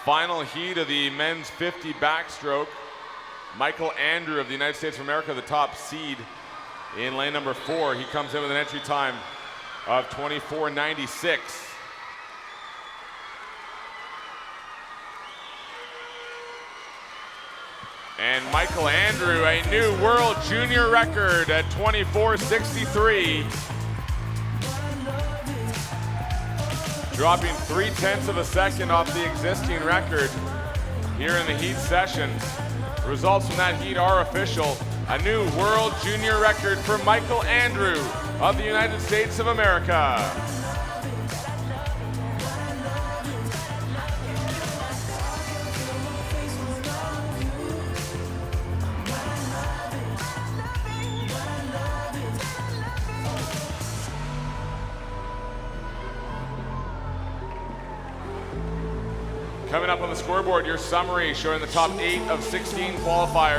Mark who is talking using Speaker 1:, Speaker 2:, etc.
Speaker 1: Final heat of the men's 50 backstroke. Michael Andrew of the United States of America, the top seed in lane number 4. He comes in with an entry time of 24:96. And Michael Andrew, a new world junior record at 24:63. Dropping 0.3 of a second off the existing record here in the heat session. Results from that heat are official. A new world junior record for Michael Andrew of the United States of America. Coming up on the scoreboard, your summary showing the top 8 of 16 qualifiers.